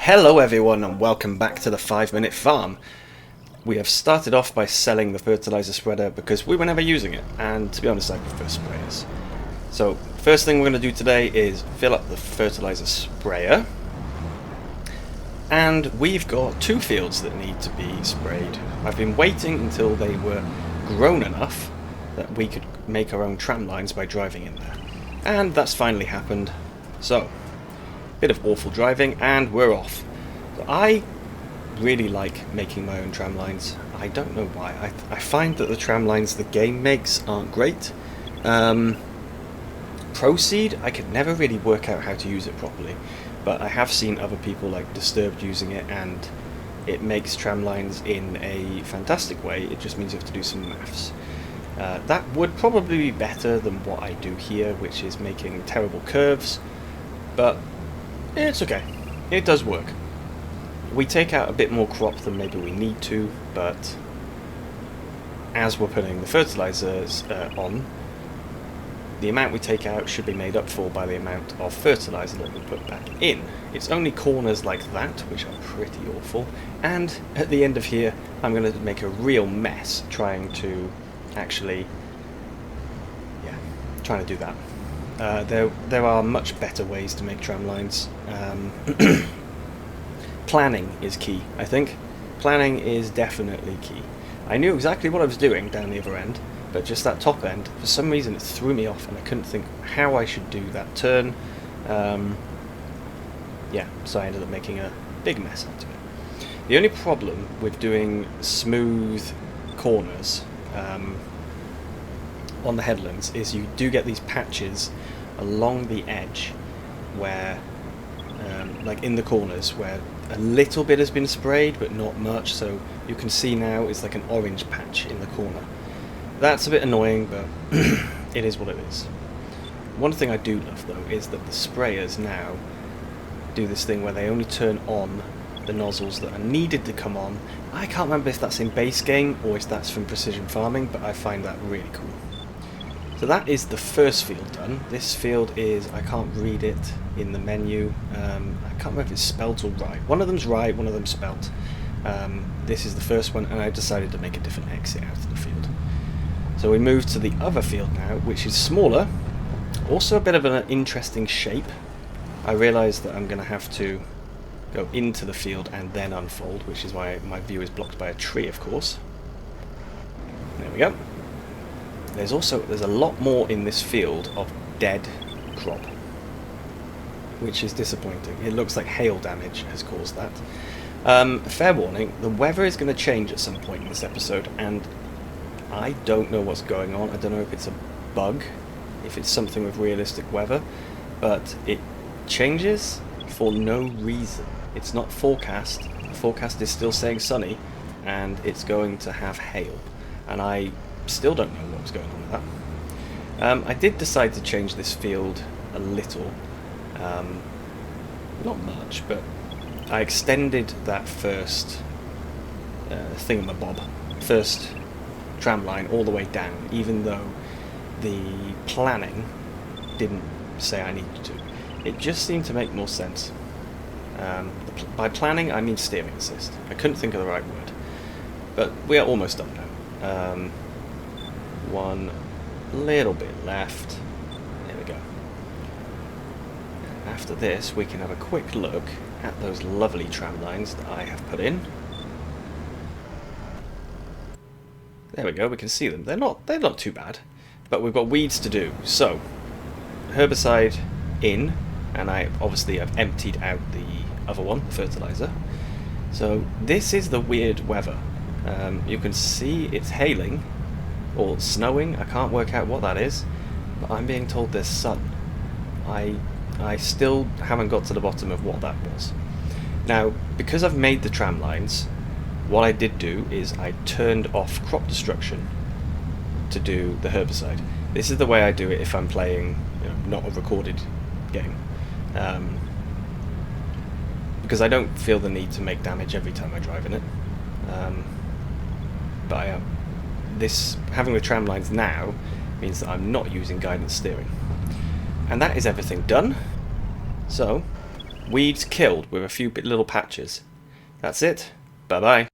Hello everyone and welcome back to the 5-Minute Farm. We have started off by selling the fertilizer spreader because we were never using it, and to be honest I prefer sprayers. So first thing we're going to do today is fill up the fertilizer sprayer, and we've got 2 fields that need to be sprayed. I've been waiting until they were grown enough that we could make our own tram lines by driving in there, and that's finally happened. So bit of awful driving and we're off. So I really like making my own tram lines. I don't know why. I find that the tram lines the game makes aren't great. Proceed, I could never really work out how to use it properly, but I have seen other people like Disturbed using it, and it makes tram lines in a fantastic way. It just means you have to do some maths. That would probably be better than what I do here, which is making terrible curves, but it's okay. It does work. We take out a bit more crop than maybe we need to, but as we're putting the fertilizers on, the amount we take out should be made up for by the amount of fertilizer that we put back in. It's only corners like that which are pretty awful, and at the end of here I'm going to make a real mess trying to actually do that. There are much better ways to make tram lines. Planning is key, I think. Planning is definitely key. I knew exactly what I was doing down the other end, but just that top end, for some reason it threw me off and I couldn't think how I should do that turn. So I ended up making a big mess out of it. The only problem with doing smooth corners on the headlands is you do get these patches along the edge where, like in the corners, where a little bit has been sprayed but not much, so you can see now it's like an orange patch in the corner. That's a bit annoying, but it is what it is. One thing I do love though is that the sprayers now do this thing where they only turn on the nozzles that are needed to come on. I can't remember if that's in base game or if that's from Precision Farming, but I find that really cool. So that is the first field done. This field is, I can't read it in the menu. I can't remember if it's spelt or right. One of them's right, one of them's spelt. This is the first one, and I decided to make a different exit out of the field. So we move to the other field now, which is smaller. Also a bit of an interesting shape. I realise that I'm going to have to go into the field and then unfold, which is why my view is blocked by a tree, of course. There we go. There's a lot more in this field of dead crop, which is disappointing. It looks like hail damage has caused that. Fair warning, the weather is going to change at some point in this episode, and I don't know what's going on. I don't know if it's a bug, if it's something with realistic weather, but it changes for no reason. It's not forecast. The forecast is still saying sunny, and it's going to have hail, and I still don't know what's going on with that. I did decide to change this field a little, not much, but I extended that first first tram line all the way down, even though the planning didn't say I needed to. It just seemed to make more sense. By planning I mean steering assist. I couldn't think of the right word, but we are almost done now. One little bit left. There we go. And after this we can have a quick look at those lovely tram lines that I have put in. There we go, we can see them. They're not too bad, but we've got weeds to do. So herbicide in, and I've emptied out the other one, the fertilizer. So this is the weird weather. You can see it's hailing or snowing. I can't work out what that is, but I'm being told there's sun. I still haven't got to the bottom of what that was. Now, because I've made the tram lines, what I did do is I turned off crop destruction to do the herbicide. This is the way I do it if I'm playing, not a recorded game, because I don't feel the need to make damage every time I drive in it. But I am. Having the tram lines now means that I'm not using guidance steering. And that is everything done. So Weeds killed with a few little patches. That's it. Bye bye.